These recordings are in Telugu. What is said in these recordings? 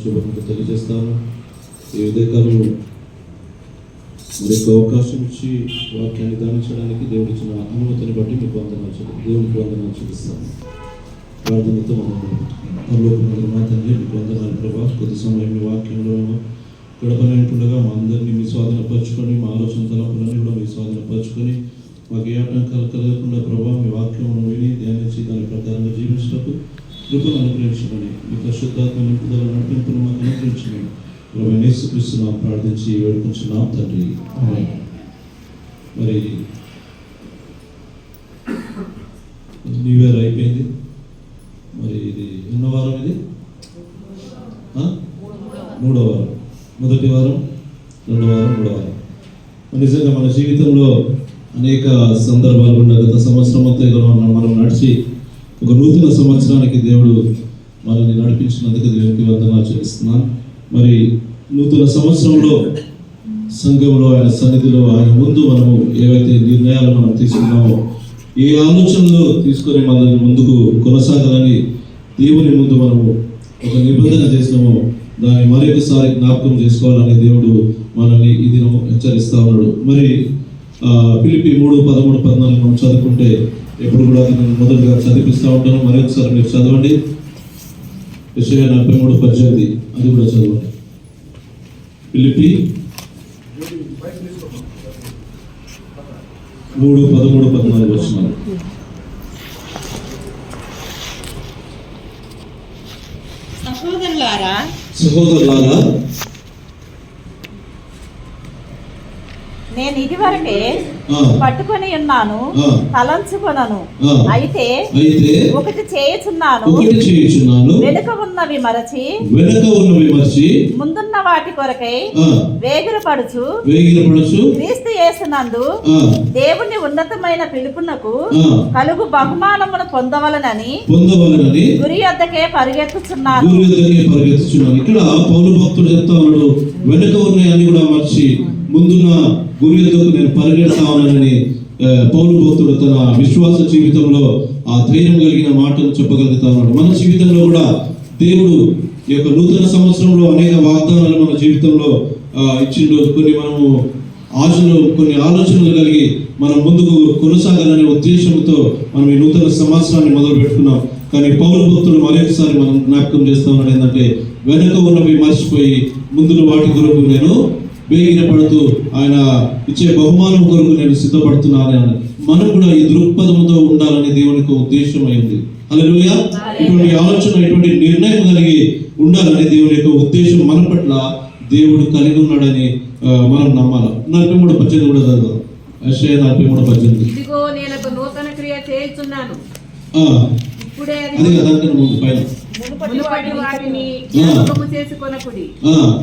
శుభములు తెలియజేస్తాను. ఈ ఉదయకాలం మరి అవకాశం ఇచ్చి వాక్యాన్ని ధ్యానించడానికి దేవుడు ఇచ్చిన అనుమతిని బట్టి మీకు దేవునికి వందనాలు చూపిస్తాను. ప్రార్థనతో మనం మా తండ్రి మీకు వందనాలు ప్రభావ. కొద్ది సమయం మీ వాక్యంలో గడపనట్టుండగా మా అందరినీ మీ స్వాధీనపరచుకొని, మా ఆలోచన తలంపులన్నీ కూడా మీ స్వాధీనపరచుకొని, మాకు ఏ ఆటంకాలు కలగకుండా ప్రభావ మీ వాక్యమును విని ధ్యానించి దాని ప్రకారంగా జీవించటకు కృపను అనుగ్రహించమని, మీ పరిశుద్ధాత్మ నింపుదల నడిపింపును మాకు అనుగ్రహించమని ప్రభు యేసుక్రీస్తునామమున ప్రార్థించి వేడుకుంటున్నాం తండ్రి. మరి న్యూ ఇయర్ అయిపోయింది. మరి ఇది ఎన్నో వారం? ఇది 3వ వారం. మొదటి వారం, 2వ వారం, 3వ వారం. నిజంగా మన జీవితంలో అనేక సందర్భాలు ఉన్నాయి. గత సంవత్సరం అంతా మనం నడిచి ఒక నూతన సంవత్సరానికి దేవుడు మనల్ని నడిపించినందుకు దేవునికి వందనాలు చెల్లిస్తున్నాను. మరి నూతన సంవత్సరంలో సంఘంలో ఆయన సన్నిధిలో ఆయన ముందు మనము ఏవైతే నిర్ణయాలు మనం తీసుకున్నామో, ఏ ఆలోచనలు తీసుకొని మనల్ని ముందుకు కొనసాగాలని దేవుని ముందు మనము ఒక నిబంధన చేసినామో దాన్ని మరొకసారి జ్ఞాపకం చేసుకోవాలని దేవుడు మనల్ని ఈ దినం హెచ్చరిస్తూ ఉన్నాడు. మరి ఫిలిప్పీ 3:13-14 మనం చదువుకుంటే ఎప్పుడు కూడా నేను మొదటిగా చదివిస్తూ ఉంటాను. మరొకసారి మీరు చదవండి. యెషయా 43:18 అది కూడా చదవండి. ఫిలిప్పీ 3:13-14 వచనాలు. సహోదరులారా, నేను ఇదివరకే పట్టుకొని ఉన్నాను, తలంచుకొనను. అయితే ఒకటి చేయుచున్నాను, వెనుక ఉన్నవి మరచి ముందున్న వాటి కొరకై వేగిరపడుచు క్రీస్తు యేసునందు దేవుని ఉన్నతమైన పిలుపునకు కలుగు బహుమానమును పొందవలనని గురి వద్దకే పరిగెత్తుచున్నాను. ఇక్కడ పౌలు భక్తుడు చెప్తా ఉన్నాడు, వెనుక ఉన్నాయని కూడా మర్చి ముందున్న గురి వద్దకు నేను పరిగెడతా ఉన్నానని పౌలు భక్తుడు తన విశ్వాస జీవితంలో ఆ ధైర్యం కలిగిన మాటలు చెప్పగలుగుతా ఉన్నాడు. మన జీవితంలో కూడా దేవుడు ఈ యొక్క నూతన సంవత్సరంలో అనేక వాగ్దానాలు మన జీవితంలో ఇచ్చిండు. కొన్ని మనము ఆశలు, కొన్ని ఆలోచనలు కలిగి మనం ముందుకు కొనసాగాలనే ఉద్దేశంతో మనం ఈ నూతన సంవత్సరాన్ని మొదలు పెట్టుకున్నాం. కానీ పౌలు భక్తుడు మరొకసారి మనం జ్ఞాపకం చేస్తా ఉన్నాడు ఏంటంటే, వెనక ఉన్నవి మర్చిపోయి ముందున్న వాటి కొరకు నేను వేగిరపడుతూ ఆయన ఇచ్చే బహుమానం కొరకు నేను సిద్ధపడుతున్నాను. మనం కూడా ఈ దృక్పథంతో ఉండాలని దేవునికి ఉద్దేశం అయింది. హల్లెలూయా. ఇటువంటి ఆలోచన, ఇటువంటి నిర్ణయం కలిగి ఉండాలని దేవుని యొక్క ఉద్దేశం మన పట్ల దేవుడు కలిగి ఉన్నాడని మనం నమ్మాలి. 43:18 కూడా చదువు. యెషయా 43:18. ఇదిగో నేను ఒక నూతన క్రియ చేయుచున్నాను, ఇప్పుడే అది దానికన్నా ముందు పైన మునుపటి వాటిని జ్ఞాపకము చేసుకొనకుడి,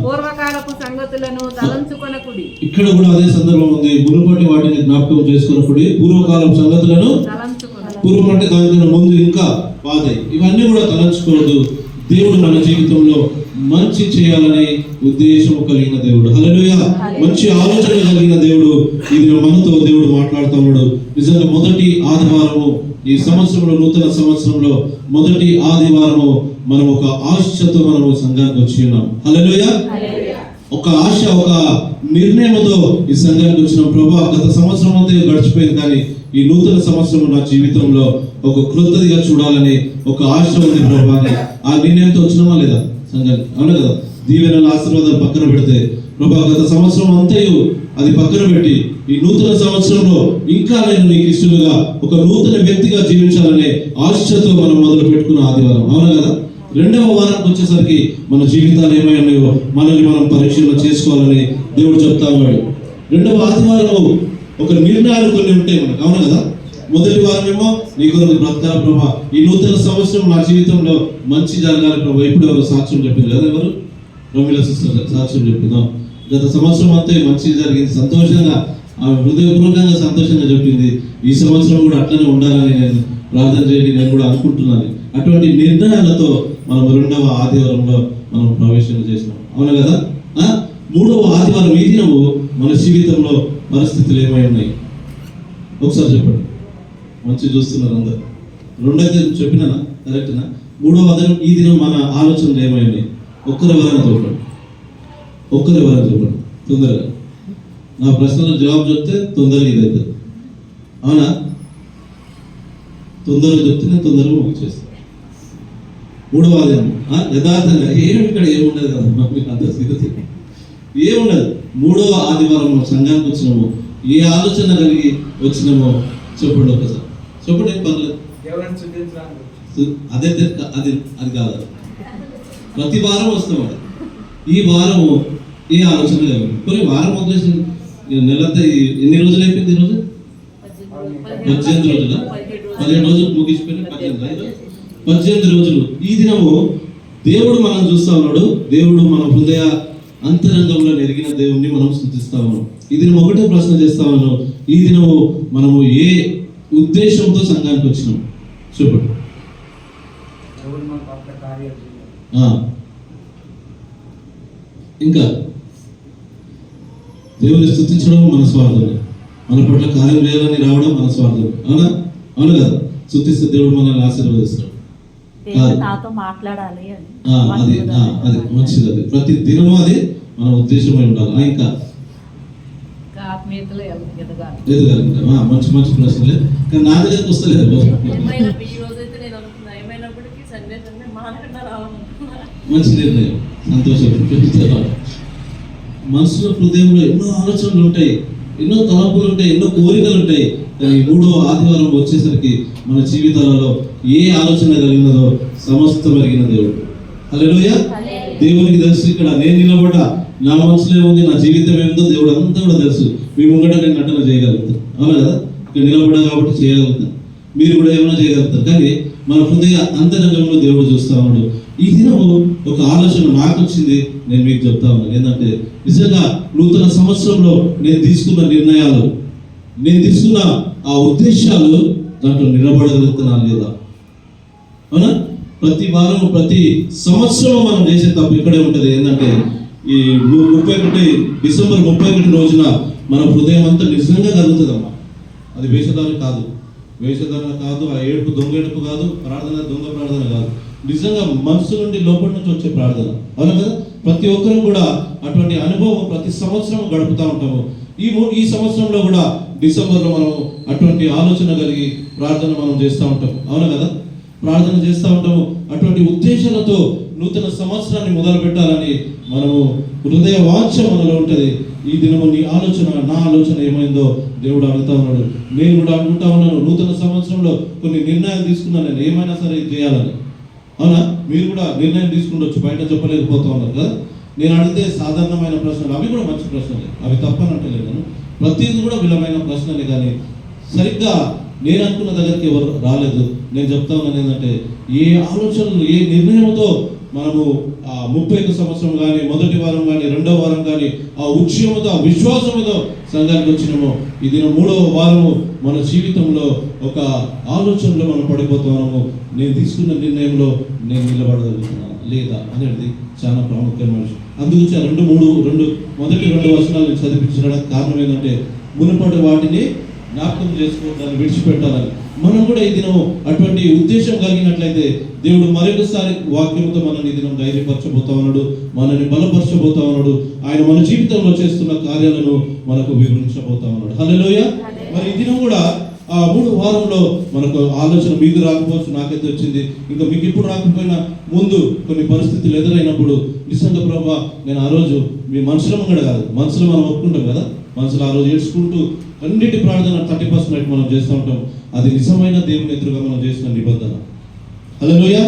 పూర్వకాలపు సంగతులను తలంచుకొనకుడి. ఇక్కడ కూడా అదే సందర్భం ఉంది. మునుపటి వాటిని జ్ఞాపకం చేసుకొనకుడి, పూర్వకాలపు సంగతులను పూర్వం అంటే దానికన్నా ముందు ఇంకా పాతై ఇవన్నీ కూడా తలంచుకోవద్దు. దేవుడు మన జీవితంలో మంచి చేయాలని ఉద్దేశం కలిగిన దేవుడు. హల్లెలూయా. మంచి ఆలోచన కలిగిన దేవుడు. ఇది మనతో దేవుడు మాట్లాడుతున్నాడు. నిజంగా మొదటి ఆదివారము ఈ సంవత్సరంలో, నూతన సంవత్సరంలో మొదటి ఆదివారము మనం ఒక ఆశతో మనము సంఘానికి వచ్చి ఉన్నాం. హల్లెలూయా. ఒక ఆశ, ఒక నిర్ణయంతో ఈ సంఘానికి వచ్చిన ప్రభా, గత సంవత్సరం అంతా గడిచిపోయింది, కానీ ఈ నూతన సంవత్సరం నా జీవితంలో ఒక కృతజ్ఞతగా చూడాలని ఒక ఆశ ఉంది ప్రభా అని ఆ నిర్ణయంతో వచ్చినామా లేదా సంఘానికి? అవును కదా. దీవెనల ఆశీర్వాదాలు పక్కన పెడితే ప్రభా, గత సంవత్సరం అంతయు అది పక్కన పెట్టి ఈ నూతన సంవత్సరంలో ఇంకా నేను నీకు ఇష్టలుగా ఒక నూతన వ్యక్తిగా జీవించాలనే ఆశతో మనం మొదలు పెట్టుకున్న ఆదివారం. అవును కదా. 2వ వారానికి వచ్చేసరికి మన జీవితాలు ఏమై ఉన్నాయో మనల్ని మనం పరీక్షలో చేసుకోవాలని దేవుడు చెప్తా ఉన్నాడు. 2వ ఆదివారం ఒక నిర్ణయాలు కొన్ని ఉంటాయి మనకు. అవును కదా. మొదటి వారం ఏమో నీ కొరకు బ్రతకాల ప్రభా, ఈ నూతన సంవత్సరం నా జీవితంలో మంచి జరగాలి ప్రభా. ఇప్పుడు ఎవరు సాక్ష్యం చెప్పింది కదా, ఎవరు రమీల సిస్టర్ సాక్ష్యం చెప్పిందాం. గత సంవత్సరం అంతా మంచి జరిగింది, సంతోషంగా, హృదయపూర్వకంగా సంతోషంగా చెప్పింది. ఈ సంవత్సరం కూడా అట్లనే ఉండాలని నేను ప్రార్థన చేయండి, నేను కూడా అనుకుంటున్నాను. అటువంటి నిర్ణయాలతో మనం 2వ ఆదివారంలో మనం ప్రవేశం చేసినాం. అవును కదా. 3వ ఆదివారం ఈ దినము మన జీవితంలో పరిస్థితులు ఏమై ఉన్నాయి ఒకసారి చెప్పండి. మంచి చూస్తున్నారు అందరు. 2 అయితే చెప్పినా కరెక్ట్నా? 3వ ఆదివారం ఈ దినం మన ఆలోచనలు ఏమై ఉన్నాయి? ఒక్కరెవరైనా చెప్పండి, ఒక్కరెవరైనా చెప్పండి తొందరగా. నా ప్రశ్నలకు జవాబు చెప్తే తొందరగా ఇది అవుతుంది. అవునా? తొందరగా చెప్తే నేను తొందరగా ముగిచేస్తాను. మూడవ ఆదివారం యథార్థంగా ఇక్కడ ఏముండదు కదా, మీకు అంత స్థితి ఏముండదు. మూడవ ఆదివారం సంఘానికి వచ్చినామో, ఏ ఆలోచన కలిగి వచ్చినామో చెప్పండి ఒకసారి. చెప్పండి, ఏం పర్లేదు. అదే అది అది కాదు. ప్రతి వారం వస్తాం. ఈ వారం ఏ ఆలోచన కలిగి కొన్ని వారం వదిలేసి నెలంతా ఎన్ని రోజులు అయిపోయింది? ఈరోజు 18 రోజుల 15 రోజులు ముగిసిపోయిన 18 రోజులు. ఈ దినము దేవుడు మనం చూస్తా ఉన్నాడు. దేవుడు మన హృదయ అంతరంగంలో ఎరిగిన దేవుణ్ణి మనం స్తుతిస్తా ఉన్నాం. ఈ దినం ఒకటే ప్రశ్న చేస్తా ఉన్నాం, ఈ దినము మనము ఏ ఉద్దేశంతో సంఘానికి వచ్చినాం చెప్పండి. ఇంకా దేవుని స్తుతించడం మన స్వార్థం, మన పట్ల కార్యం చేయాలని రావడం మన స్వార్థం. అవునా? అవును కదా? స్తుతిస్తే దేవుడు మనల్ని ఆశీర్వదిస్తాడు. నాతో మాట్లాడాలి అది మంచిది. అది ప్రతి దినము అది మన ఉద్దేశమై ఉండాలి. ఇంకా ఎదగాలి. మంచి మంచి ప్రశ్నలే, కానీ నా దగ్గరకు వస్తలేదు. మంచి నిర్ణయం, సంతోషం. మనసులో హృదయంలో ఎన్నో ఆలోచనలు ఉంటాయి, ఎన్నో తలంపులు ఉంటాయి, ఎన్నో కోరికలు ఉంటాయి. కానీ మూడో ఆదివారం వచ్చేసరికి మన జీవితాలలో ఏ ఆలోచన కలిగినదో సమస్తం ఎరిగిన దేవుడు. హల్లెలూయా. దేవునికి తెలుసు ఇక్కడ నేను నిలబడ్డా, నా మనసులో ఏముంది, నా జీవితం ఏముందో దేవుడు అంతా కూడా తెలుసు. మీ ముంగట నేను నటన చేయగలుగుతాను. అవునా కదా? ఇక్కడ నిలబడ్డా కాబట్టి చేయగలుగుతాను. మీరు కూడా ఏమైనా చేయగలుగుతారు. కానీ మన హృదయ అంతరంగంలో దేవుడు చూస్తా ఉన్నాడు. ఈ దినము ఒక ఆలోచన నాకు వచ్చింది, నేను మీకు చెప్తా ఉన్నాను. ఏంటంటే నిజంగా నూతన సంవత్సరంలో నేను తీసుకున్న నిర్ణయాలు, నేను తీసుకున్న ఆ ఉద్దేశాలు దాంట్లో నిలబడగలుగుతున్నాను లేదా? అవునా? ప్రతి వారం ప్రతి సంవత్సరం మనం చేసే తప్పు ఇక్కడే ఉంటుంది. ఏంటంటే ఈ 31 డిసెంబర్ 31 రోజున మన హృదయం అంతా నిజంగా కలుగుతుందమ్మా. అది వేషధారణ కాదు, వేషధారణ కాదు, ఆ ఏడుపు దొంగ ఏడుపు కాదు, ప్రార్థన దొంగ ప్రార్థన కాదు, నిజంగా మనసు నుండి లోపల నుంచి వచ్చే ప్రార్థన. అవునా కదా? ప్రతి ఒక్కరు కూడా అటువంటి అనుభవం ప్రతి సంవత్సరం గడుపుతూ ఉంటాము. ఈ సంవత్సరంలో కూడా డిసెంబర్లో మనం అటువంటి ఆలోచన కలిగి ప్రార్థన మనం చేస్తూ ఉంటాం. అవునా కదా? ప్రార్థన చేస్తూ ఉంటాము. అటువంటి ఉద్దేశాలతో నూతన సంవత్సరాన్ని మొదలు పెట్టాలని మనము హృదయ వాంఛ మనలో ఉంటుంది. ఈ దినము నీ ఆలోచన, నా ఆలోచన ఏమైందో దేవుడు అడుగుతా ఉన్నాడు. నేను కూడా అనుకుంటా ఉన్నాను, నూతన సంవత్సరంలో కొన్ని నిర్ణయాలు తీసుకున్నాను, నేను ఏమైనా సరే చేయాలని. అవునా? మీరు కూడా నిర్ణయం తీసుకుండొచ్చు, బయట చెప్పలేకపోతా ఉన్నారు కదా. నేను అడిగితే సాధారణమైన ప్రశ్నలు, అవి కూడా మంచి ప్రశ్నలే, అవి తప్పని అంటలేదు నేను. ప్రతిదీ కూడా విలువైన ప్రశ్నలే, కానీ సరిగ్గా నేను అనుకున్న దగ్గరికి ఎవరు రాలేదు. నేను చెప్తా ఉన్నాను ఏంటంటే, ఏ ఆలోచనలు, ఏ నిర్ణయంతో మనము ఆ 31 సంవత్సరం కానీ, మొదటి వారం కానీ, రెండవ వారం కానీ ఆ ఉద్యమంతో, ఆ విశ్వాసంతో సంఘానికి వచ్చినామో, ఇది 3వ వారము మన జీవితంలో ఒక ఆలోచనలో మనం పడిపోతున్నాము. నేను తీసుకున్న నిర్ణయంలో నేను నిలబడగలుగుతున్నాను లేదా అనేది చాలా ప్రాముఖ్యమైన విషయం. అందుగురించి మొదటి 2 వచనాలు చదివించడానికి కారణం ఏంటంటే, మునుపటి వాటిని జ్ఞాపకం చేసుకుని దాన్ని విడిచిపెట్టాలని. మనం కూడా ఈ దినం అటువంటి ఉద్దేశం కలిగినట్లయితే దేవుడు మరొకసారి వాక్యంతో మనల్ని ఈ దినం ధైర్యపరచబోతా ఉన్నాడు, మనల్ని బలపరచబోతా ఉన్నాడు. ఆయన మన జీవితంలో చేస్తున్న కార్యాలను మనకు వివరించబోతా ఉన్నాడు. హల్లెలూయా. మరి ఈ దినం కూడా ఆ 3 వారంలో మనకు ఆలోచన మీకు రాకపోవచ్చు, నాకైతే వచ్చింది. ఇంకా మీకు ఇప్పుడు రాకపోయినా ముందు కొన్ని పరిస్థితులు ఎదురైనప్పుడు నిజంగా ప్రభా, నేను ఆ రోజు మీ మనసులో కూడా కాదు, మనసులో మనం ఒప్పుకుంటాం కదా, మనసులో ఆ రోజు ఏడ్చుకుంటూ అన్నిటి ప్రార్థన 30% మనం చేస్తూ ఉంటాం. అది నిజమైన దేవుని ఎదురుగా మనం చేసిన నిబంధన. హల్లెలూయా.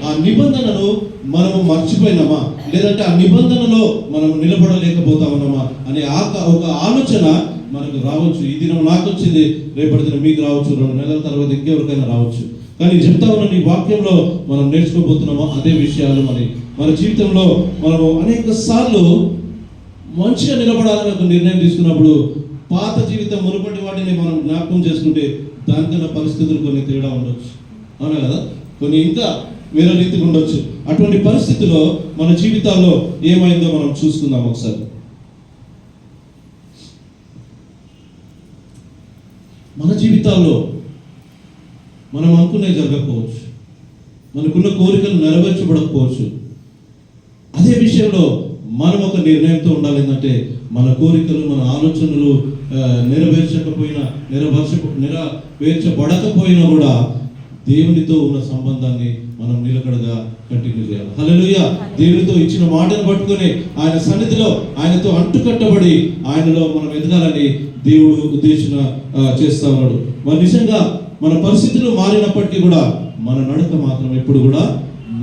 ఆ నిబంధనను మనము మర్చిపోయినామా, లేదంటే ఆ నిబంధనలో మనం నిలబడలేకపోతా ఉన్నామా అనే ఒక ఆలోచన మనకు రావచ్చు. ఈ దినం నాకు వచ్చింది, రేపటి దినం మీకు రావచ్చు, 2 నెలల తర్వాత ఇంకెవరికైనా రావచ్చు. కానీ చెప్తా ఉన్న ఈ వాక్యంలో మనం నేర్చుకోబోతున్నామో అదే విషయాలు మన జీవితంలో మనము అనేక సార్లు మంచిగా నిలబడాలని ఒక నిర్ణయం తీసుకున్నప్పుడు పాత జీవితం మునుపటి వాటిని మనం జ్ఞాపకం చేసుకుంటే దానికన్నా పరిస్థితులు కొన్ని తేడా ఉండొచ్చు. అవునా కదా? కొన్ని ఇంకా వేరే రీతిగా ఉండొచ్చు. అటువంటి పరిస్థితిలో మన జీవితాల్లో ఏమైందో మనం చూసుకుందాం ఒకసారి. మన జీవితాల్లో మనం అనుకునే జరగకపోవచ్చు, మనకున్న కోరికలు నెరవేర్చబడకపోవచ్చు. అదే విషయంలో మనం ఒక నిర్ణయంతో ఉండాలి. ఏంటంటే మన కోరికలు, మన ఆలోచనలు నెరవేర్చబడకపోయినా కూడా దేవునితో ఉన్న సంబంధాన్ని మనం నిలకడగా కంటిన్యూ చేయాలి. హల్లెలూయా. దేవునితో ఇచ్చిన మాటను పట్టుకొని ఆయన సన్నిధిలో ఆయనతో అంటుకట్టబడి ఆయనలో మనం ఎదగాలని దేవుడు ఉద్దేశన చేస్తా ఉన్నాడు. మరి నిజంగా మన పరిస్థితులు మారినప్పటికీ కూడా మన నడక మాత్రం ఎప్పుడు కూడా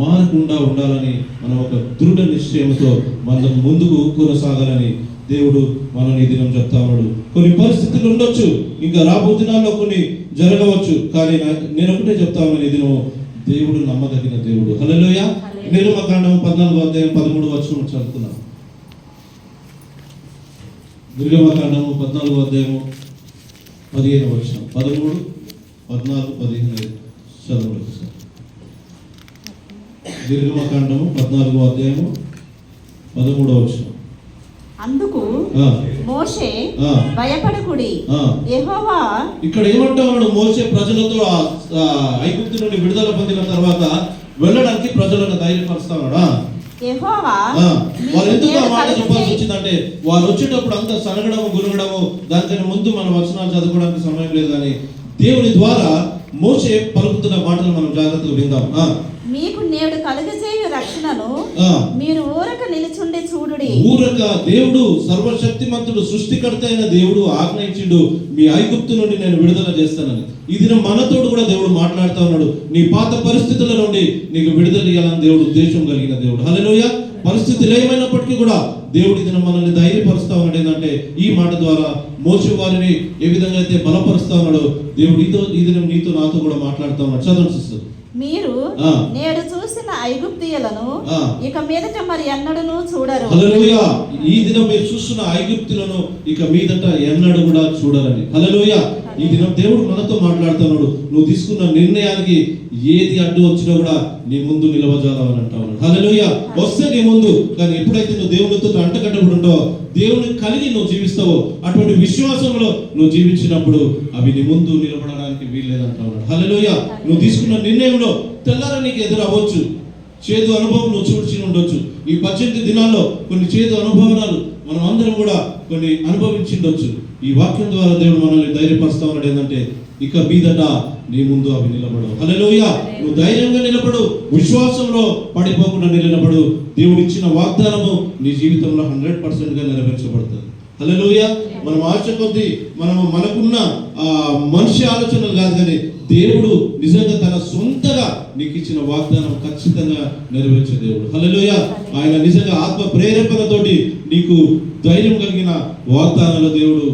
మారకుండా ఉండాలని మనం ఒక దృఢ నిశ్చయంతో మనం ముందుకు కొనసాగాలని దేవుడు మనల్ని ఈ దినం చెప్తా ఉన్నాడు. కొన్ని పరిస్థితులు ఉండొచ్చు, ఇంకా రాబో దినాల్లో కొన్ని జరగవచ్చు, కానీ నేను ఒకటే చెప్తా ఉన్నాను, ఈ దినం దేవుడు నమ్మదగిన దేవుడు. హల్లెలూయా. నిర్గమకాండం 14వ అధ్యాయం 13వ వచనం చదువుతున్నాం. నిర్గమకాండము 14వ అధ్యాయము 15వ వచనం. 13, 14, 15 చదవండి సార్. నిర్గమకాండము 14వ అధ్యాయము 13వ వచనం. అందుకు మోషే భయపడకుడి, యెహోవా. ఇక్కడ ఏమంటా ఉన్నాడు? మోషే ప్రజలతో ఐగుప్తు నుండి విడుదల పొందిన తర్వాత వెళ్ళడానికి ప్రజలను ధైర్యపరుస్తా ఉన్నాడా? యెహోవా. వాళ్ళు ఎందుకు ఆ మాట చెప్పాల్సి వచ్చిందంటే వాళ్ళు వచ్చేటప్పుడు అంతా సనగడము గురగడము, దానికన్నా ముందు మన వచనాలు చదువుకోవడానికి సమయం లేదు. కానీ దేవుని ద్వారా మోషే పలుకుతున్న మాటలు మనం జాగ్రత్తగా విందాం. మీకు నేడు కలుగజేయు రక్షణను మీరు ఊరక నిలుచుండి చూడుడి. ఊరక దేవుడు సర్వశక్తిమంతుడు, సృష్టికర్త అయిన దేవుడు ఆజ్ఞయించిండు, మీ ఐగుప్తు నుండి నేను విడుదల చేస్తానని. ఈ దినం మనతోడు కూడా దేవుడు మాట్లాడుతూ ఉన్నాడు. నీ పాత పరిస్థితుల నుండి నీకు విడుదల ఇవ్వాలని దేవుడు ఉద్దేశం కలిగిన దేవుడు. హల్లెలూయా. పరిస్థితులు ఏమైనప్పటికీ కూడా దేవుడి దినం మనల్ని ధైర్యపరుస్తా ఉన్నాడు. ఏంటంటే ఈ మాట ద్వారా మోషే వారిని ఏ విధంగా అయితే బలపరుస్తా ఉన్నాడో దేవుడు ఈ దినం నీతో నాతో కూడా మాట్లాడుతూ ఉన్నాడు. చదవండి సిస్టర్. మీరు నేడు చూసిన ఐగుప్తీయులను ఇక మీదట మరి ఎన్నడూ చూడరు. హల్లెలూయా. ఈ దినం మీరు చూస్తున్న ఐగుప్తులను ఇక మీదట ఎన్నడూ కూడా చూడరని. హల్లెలూయా. ఈ దినం దేవుడు మనతో మాట్లాడుతున్నాడు. నువ్వు తీసుకున్న నిర్ణయానికి ఏది అడ్డు వచ్చినా కూడా నీ ముందు నిలవజాలని అంటా ఉన్నాడు. హల్లెలూయా. వస్తే నీ ముందు, కానీ ఎప్పుడైతే నువ్వు దేవునితో అంటకట్టబడి ఉంటావో, దేవుని కలిగి నువ్వు జీవిస్తావో, అటువంటి విశ్వాసంలో నువ్వు జీవించినప్పుడు అవి నీ ముందు నిలబడడానికి వీల్లేదంటా ఉన్నాడు. హల్లెలూయా. నువ్వు తీసుకున్న నిర్ణయంలో తెల్లార నీకు ఎదురవ్వచ్చు, చేదు అనుభవం నువ్వు చూడ్చి ఉండొచ్చు. ఈ 18 దినాల్లో కొన్ని చేదు అనుభవాలు మనం అందరం కూడా కొన్ని అనుభవించిండొచ్చు. ఈ వాక్యం ద్వారా దేవుడు మనల్ని ధైర్యపరుస్తా ఉన్నాడు. ఏంటంటే ఇక మీదట నీ ముందు అవి నిలబడవు. హల్లెలూయా. నువ్వు ధైర్యంగా నిలబడు, విశ్వాసంలో పడిపోకుండా నిలబడు. దేవుడు ఇచ్చిన వాగ్దానము నీ జీవితంలో 100%గా నెరవేర్చబడుతుంది. హల్లెలూయా. మనం ఆశ కొద్దీ మనకున్న మనిషి ఆలోచనలు కాదు, కానీ దేవుడు నిజంగా తన సొంతగా నీకు ఇచ్చిన వాగ్దానం ఖచ్చితంగా నెరవేర్చే దేవుడు. హల్లెలూయా. ఆయన నిజంగా ఆత్మ ప్రేరేపణతోటి నీకు ధైర్యం కలిగిన వాగ్దానాలు దేవుడు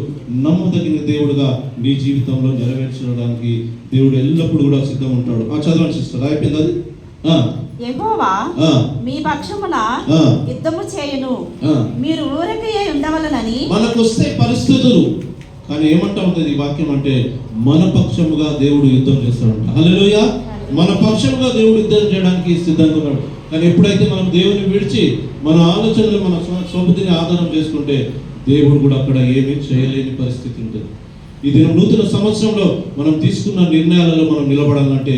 నమ్మదగిన దేవుడుగా నీ జీవితంలో నెరవేర్చడానికి దేవుడు ఎల్లప్పుడూ కూడా సిద్ధం ఉంటాడు. చదవండి సిస్టర్. అయిపోయింది అది. యెహోవా మీ పక్షమున యుద్ధము చేయును, మీరు ఊరకయే ఉండవలనని. మనకు వస్తే పరిస్థితులు, కానీ ఏమంటా ఉంటుంది ఈ వాక్యం అంటే మన పక్షముగా దేవుడు యుద్ధం చేస్తాడంట. హల్లెలూయా. మన పక్షముగా దేవుడు యుద్ధం చేయడానికి సిద్ధంగా ఉన్నాడు. కానీ ఎప్పుడైతే మనం దేవుని విడిచి మన ఆలోచనలు మన స్వబుద్ధిని ఆధారం చేసుకుంటే దేవుడు కూడా అక్కడ ఏమీ చేయలేని పరిస్థితి ఉంటుంది. ఈ దినం నూతన సంవత్సరంలో మనం తీసుకున్న నిర్ణయాలలో మనం నిలబడాలంటే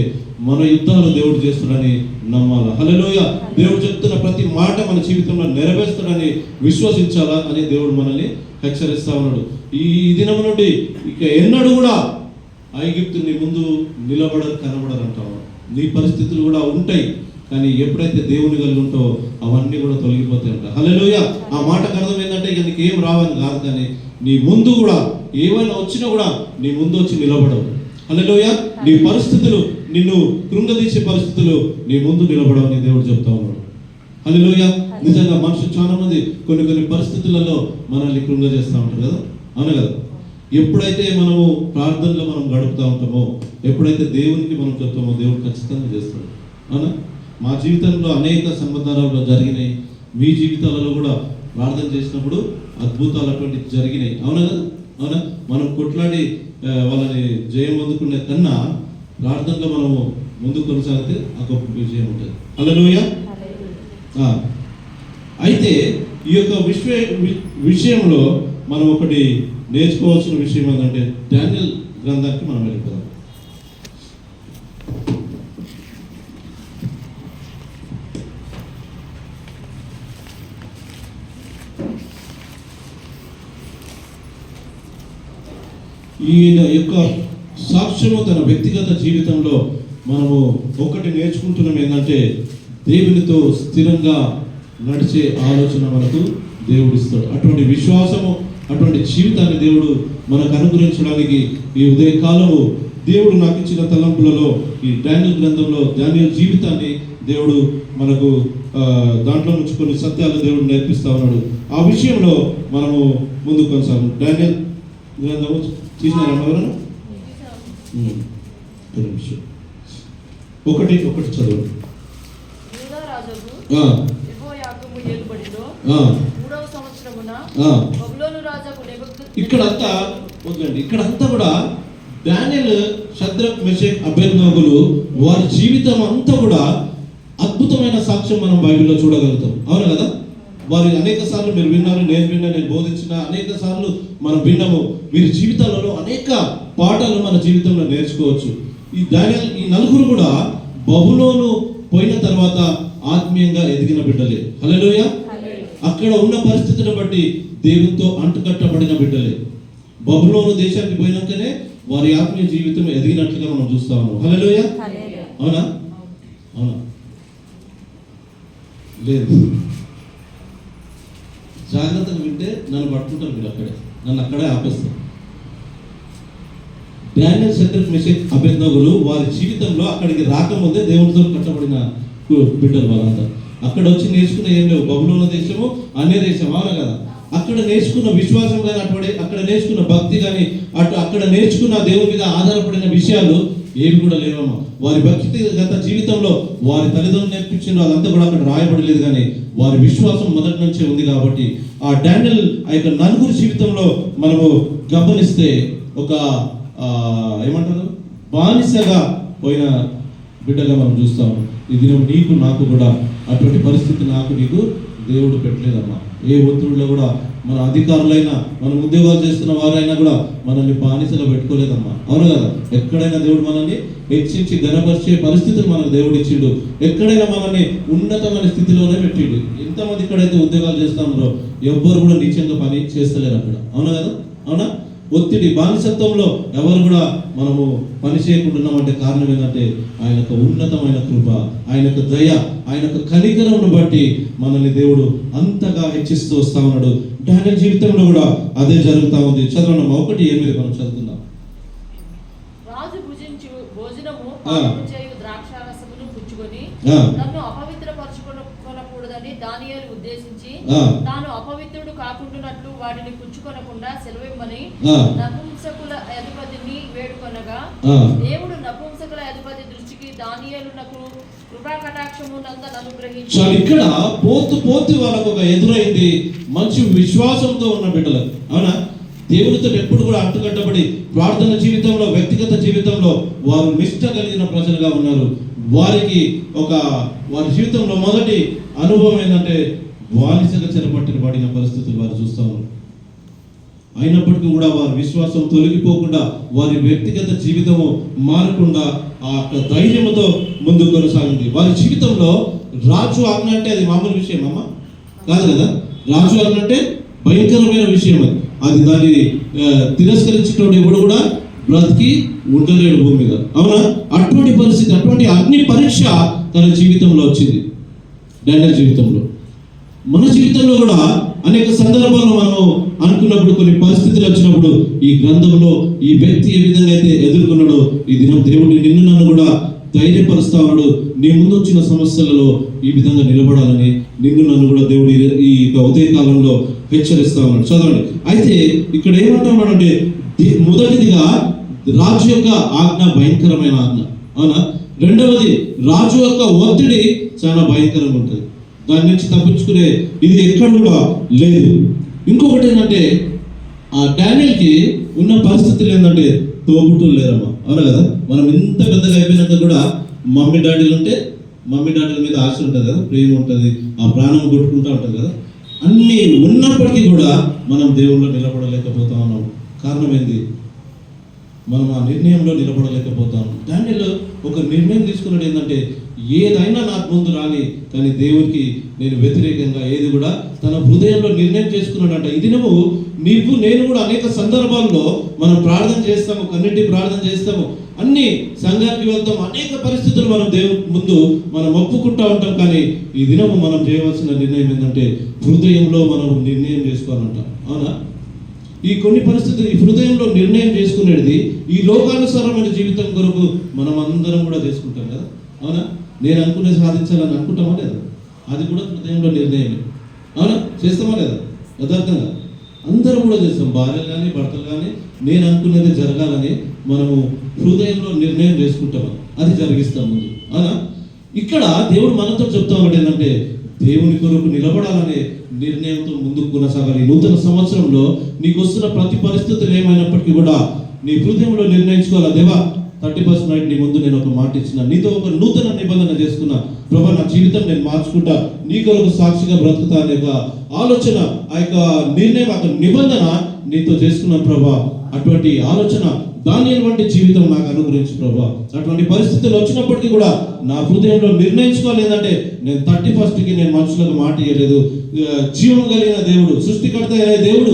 మన యుద్ధాలు దేవుడు చేస్తాడని నమ్మాలా. హల్లెలూయా. దేవుడు చెప్తున్న ప్రతి మాట మన జీవితంలో నెరవేర్స్తాడని విశ్వసించాలా అని దేవుడు మనల్ని హెచ్చరిస్తా ఉన్నాడు. ఈ దినం నుండి ఇక ఎన్నడూ కూడా ఐగుప్తు నీ ముందు కనబడరంటావు. నీ పరిస్థితులు కూడా ఉంటాయి, కానీ ఎప్పుడైతే దేవుని కలిగి ఉంటావో అవన్నీ కూడా తొలగిపోతాయి అంట. హల్లెలూయా. ఆ మాటకు అర్థం ఏంటంటే ఇక నీకు ఏం రావని కాదు, కానీ నీ ముందు కూడా ఏమైనా వచ్చినా కూడా నీ ముందు వచ్చి నిలబడవు. హల్లెలూయా. నీ పరిస్థితులు, నిన్ను కృంగదీసే పరిస్థితులు నీ ముందు నిలబడవని దేవుడు చెప్తా ఉన్నాడు. హల్లెలూయా. నిజంగా మనుషులు చాలా మంది కొన్ని పరిస్థితులలో మనల్ని కృంగజేస్తూ ఉంటారు కదా, అవును కదా. ఎప్పుడైతే మనము ప్రార్థనలో మనం గడుపుతూ ఉంటామో, ఎప్పుడైతే దేవునికి మనం చెప్తామో దేవుడు ఖచ్చితంగా చేస్తాడు. అవునా. మా జీవితంలో అనేక సంబంధాలు జరిగినాయి, మీ జీవితాలలో కూడా ప్రార్థన చేసినప్పుడు అద్భుతాలు అటువంటివి జరిగినాయి. అవునా కదా. అవునా. మనం కొట్లాడి వాళ్ళని జయం అందుకునే కన్నా ప్రార్థనలో మనము ముందుకు కొనసాగితే ఆ గొప్ప విజయం ఉంటుంది. హల్లెలూయా. అయితే ఈ యొక్క విషయంలో మనం ఒకటి నేర్చుకోవాల్సిన విషయం ఏంటంటే డానియల్ గ్రంథానికి మనం వెళ్ళిపోదాం. ఈయన యొక్క సాక్ష్యము తన వ్యక్తిగత జీవితంలో మనము ఒకటి నేర్చుకుంటున్నాం ఏంటంటే దేవునితో స్థిరంగా నడిచే ఆలోచన మనకు దేవుడు ఇస్తాడు. అటువంటి విశ్వాసము, అటువంటి జీవితాన్ని దేవుడు మనకు అనుగ్రహించడానికి ఈ ఉదయకాలము దేవుడు నాకు ఇచ్చిన తలంపులలో ఈ డానియేలు గ్రంథంలో డానియేలు జీవితాన్ని దేవుడు మనకు దాంట్లో నుంచి కొన్ని సత్యాలు దేవుడు నేర్పిస్తా ఉన్నాడు. ఆ విషయంలో మనము ముందు కొనసాగు. డానియేలు గ్రంథము చూసినారా ఎవరైనా? ఒకటి చదువు. ఇక్కడంతా వద్దండి, ఇక్కడంతా కూడా డానియేలు, షద్రక్, మెషక్, అబేద్నెగోలు వారి జీవితం అంతా కూడా అద్భుతమైన సాక్ష్యం మనం బైబిల్లో చూడగలుగుతాం. అవును కదా? వారి అనేక సార్లు మీరు విన్నారు, నేను విన్నా, నేను బోధించిన అనేక సార్లు మనం విన్నాము. వీరి జీవితాలలో అనేక పాఠాలు మన జీవితంలో నేర్చుకోవచ్చు. ఈ డానియేలు, ఈ నలుగురు కూడా బబులోను పోయిన తర్వాత ఆత్మీయంగా ఎదిగిన బిడ్డలే. హల్లెలూయా. అక్కడ ఉన్న పరిస్థితిని బట్టి దేవునితో అంటుకట్టబడిన బిడ్డలే. బబులోను దేశానికి పోయినాకనే వారి ఆత్మీయ జీవితం ఎదిగినట్లుగా మనం చూస్తా ఉన్నాం. హల్లెలూయా. అవునా? అవునా? లేదు, జాగ్రత్తగా వింటే నన్ను పట్టుకుంటారు మీరు, నన్ను అక్కడే ఆపేస్తారు. డానియేలు, షద్రక్, మెషక్, అబేద్నెగోలు వారి జీవితంలో అక్కడికి రాకముందే దేవునితో కట్టబడిన బిడ్డలు వాళ్ళంతా. అక్కడ వచ్చి నేర్చుకున్న ఏం లేవు. బబులోను దేశము అన్య దేశం, అవునా కదా? అక్కడ నేర్చుకున్న విశ్వాసం కానీ, అక్కడ నేర్చుకున్న భక్తి కానీ, అక్కడ నేర్చుకున్న దేవుని మీద ఆధారపడిన విషయాలు ఏవి కూడా లేవమ్మా. వారి వ్యక్తిగత జీవితంలో వారి తల్లిదండ్రులు నేర్పించిన అదంతా కూడా అక్కడ రాయబడలేదు, కానీ వారి విశ్వాసం మొదటి నుంచే ఉంది. కాబట్టి ఆ డానియేలు ఆ యొక్క నలుగురు జీవితంలో మనము గమనిస్తే ఒక ఏమంటారు, బానిసగా పోయిన బిడ్డగా మనం చూస్తాము. ఇది నీకు నాకు కూడా అటువంటి పరిస్థితి నాకు నీకు దేవుడు పెట్టలేదమ్మా. ఏ ఒత్తిడిలో కూడా మన అధికారులైనా, మనం ఉద్యోగాలు చేస్తున్న వారైనా కూడా మనల్ని బానిసగా పెట్టుకోలేదమ్మా. అవును కదా? ఎక్కడైనా దేవుడు మనల్ని హెచ్చించి ఘనపరిచే పరిస్థితులు మనకు దేవుడు ఇచ్చిండు. ఎక్కడైనా మనల్ని ఉన్నతమైన స్థితిలోనే పెట్టిండు. ఎంతమంది ఇక్కడైతే ఉద్యోగాలు చేస్తామో ఎవ్వరు కూడా నీచంగా పని చేస్తలేరు అక్కడ. అవునా కదా? అవునా? ఒత్తిడి, బానిసత్వంలో ఎవరు కూడా మనము పని చేయకుండా ఉన్నామంటే కారణం ఏంటంటే ఆయన యొక్క ఉన్నతమైన కృప, ఆయన యొక్క దయ, ఆయన యొక్క కనికరమును బట్టి మనల్ని దేవుడు అంతగా హెచ్చిస్తూ వస్తా ఉన్నాడు. డానియేలు జీవితంలో కూడా అదే జరుగుతూ ఉంది. చదవండి 1:8 మనం చదువుకుందాం. రాజు భుజించు భోజనము చేయు ద్రాక్షారసమును పుచ్చుకొని నన్ను అపవిత్రపరచుకొనకూడదని దానియేలు ఉద్దేశించి తాను అపవిత్రుడు కాకుండానట్లు వాటిని పుచ్చుకొనకుండా సెలవిమ్మని నపుంసకుల అధిపతిని వేడుకొనగా దేవుడు నపుంసకుల అధిపతి దృష్టికి దానియేలునకు కృపా కటాక్షము నందన అనుగ్రహించాడు. ఇక్కడ పోతు వాళ్ళకు ఒక ఎదురైంది మంచి విశ్వాసంతో ఉన్న బిడ్డలకు. అవునా? దేవునితో ఎప్పుడు కూడా అంటుకట్టబడి ప్రార్థన జీవితంలో, వ్యక్తిగత జీవితంలో వారు నిష్ట కలిగిన ప్రజలుగా ఉన్నారు. వారికి వారి జీవితంలో మొదటి అనుభవం ఏంటంటే బానిసగా చెరపట్టబడిన పరిస్థితులు వారు చూస్తూ ఉన్నారు. అయినప్పటికీ కూడా వారి విశ్వాసం తొలగిపోకుండా, వారి వ్యక్తిగత జీవితము మారకుండా ఆ ధైర్యంతో ముందుకు కొనసాగింది. వారి జీవితంలో రాజు ఆజ్ఞ అంటే అది మామూలు విషయం అమ్మా కాదు కదా? రాజు ఆజ్ఞ అంటే భయంకరమైన విషయం. అది దాన్ని తిరస్కరించేటువంటి ఎవడు కూడా బ్రతికి ఉండలేడు భూమి మీద. అవునా? అటువంటి పరిస్థితి, అటువంటి అగ్ని పరీక్ష తన జీవితంలో వచ్చింది, డానియేలు జీవితంలో. మన జీవితంలో కూడా అనేక సందర్భాల్లో మనం అనుకున్నప్పుడు, కొన్ని పరిస్థితులు వచ్చినప్పుడు ఈ గ్రంథంలో ఈ వ్యక్తి ఏ విధంగా అయితే ఎదుర్కొన్నాడో ఈ దినం దేవుడు నిన్ను నన్ను కూడా ధైర్యపరుస్తా ఉన్నాడు. నీ ముందు వచ్చిన సమస్యలలో ఈ విధంగా నిలబడాలని నిన్ను నన్ను కూడా దేవుడు ఈ ఉదయకాలంలో హెచ్చరిస్తా ఉన్నాడు. చదవండి. అయితే ఇక్కడ ఏమంటున్నాడంటే మొదటిదిగా రాజు యొక్క ఆజ్ఞ భయంకరమైన ఆజ్ఞ. అవునా? రెండవది రాజు యొక్క ఒత్తిడి చాలా భయంకరంగా ఉంటుంది. దాని నుంచి తప్పించుకునే ఇది ఎక్కడ కూడా లేదు. ఇంకొకటి ఏంటంటే ఆ డానియేలుకి ఉన్న పరిస్థితులు ఏంటంటే తోబుట్టులు లేరమ్మా. అవునా కదా? మనం ఎంత పెద్దగా అయిపోయినాక కూడా మమ్మీ డాడీల మీద ఆశ ఉంటుంది కదా, ప్రేమ ఉంటుంది, ఆ ప్రాణం కొట్టుకుంటూ ఉంటుంది కదా. అన్నీ ఉన్నప్పటికీ కూడా మనం దేవుళ్ళో నిలబడలేకపోతా ఉన్నాం. కారణం ఏంది? మనం ఆ నిర్ణయంలో నిలబడలేకపోతాం. డానియేలు ఒక నిర్ణయం తీసుకున్నది ఏంటంటే ఏదైనా నాకు ముందు రాని, కానీ దేవునికి నేను వ్యతిరేకంగా ఏది కూడా తన హృదయంలో నిర్ణయం చేసుకున్నాడంట. ఈ దినము నీవు నేను కూడా అనేక సందర్భాల్లో మనం ప్రార్థన చేస్తాము, కన్నిటి ప్రార్థన చేస్తాము, అన్ని సంఘానికి వెళ్తాం, అనేక పరిస్థితులు మనం దేవుని ముందు మనం ఒప్పుకుంటా ఉంటాం. కానీ ఈ దినము మనం చేయవలసిన నిర్ణయం ఏంటంటే హృదయంలో మనం నిర్ణయం చేసుకోవాలంట. అవునా? ఈ కొన్ని పరిస్థితులు ఈ హృదయంలో నిర్ణయం చేసుకునేది ఈ లోకానుసారమైన జీవితం కొరకు మనం అందరం కూడా చేసుకుంటాం కదా. అవునా? నేను అనుకునే సాధించాలని అనుకుంటామా లేదా? అది కూడా హృదయంలో నిర్ణయమే. అవునా? చేస్తామా లేదా? యథార్థంగా అందరం కూడా చేస్తాం. భార్యలు కానీ భర్తలు కానీ నేను అనుకున్నది జరగాలని మనము హృదయంలో నిర్ణయం చేసుకుంటాము, అది జరిగిస్తాం ముందు. అవునా? ఇక్కడ దేవుడు మనతో చెప్తా ఉన్నాడు ఏంటంటే దేవుని కొరకు నిలబడాలనే నిర్ణయంతో ముందుకు కొనసాగాలి. నూతన సంవత్సరంలో నీకు వస్తున్న ప్రతి పరిస్థితులు ఏమైనప్పటికీ కూడా నీ హృదయంలో నిర్ణయించుకోవాలి. దేవా 31st నైట్ నీ ముందు నేను ఒక మాట ఇచ్చిన, నీతో ఒక నూతన నిబంధన చేసుకున్నా ప్రభా, నా జీవితం నేను మార్చుకుంటా, నీ కొరకు సాక్షిగా బ్రతుకుతా అనే ఒక ఆలోచన, ఆ యొక్క నిర్ణయం, ఆ నిబంధన నీతో చేసుకున్నాను ప్రభా. అటువంటి ఆలోచన దానియేలు వంటి జీవితం నాకు అనుగ్రహించు ప్రభా. అటువంటి పరిస్థితులు వచ్చినప్పటికీ కూడా నా హృదయంలో నిర్ణయించుకోవాలి ఏంటంటే నేను 31st నేను మనుషులకు మాట ఇవ్వలేదు. జీవం కలిగిన దేవుడు, సృష్టికర్త అయిన దేవుడు